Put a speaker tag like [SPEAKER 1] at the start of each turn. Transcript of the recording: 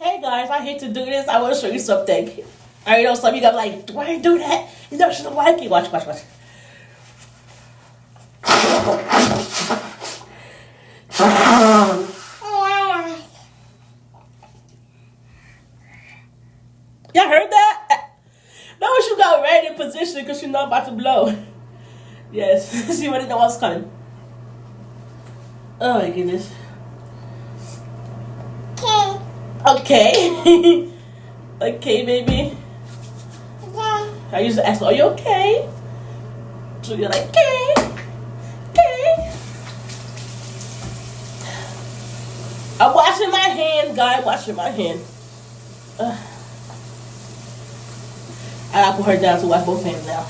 [SPEAKER 1] Hey guys, I hate to do this. I want to show you something. I know some of you guys are like, why you do that? You know she don't like it. Watch, watch, watch. Y'all heard that? Now she got ready in position because she's not about to blow. Yes, she already know what's coming. Oh my goodness. Okay. Okay, baby. I used to ask, are you okay? So you're like, okay. Okay. I'm washing my hand, guys. Washing my hand. I gotta put her down to wash both hands now.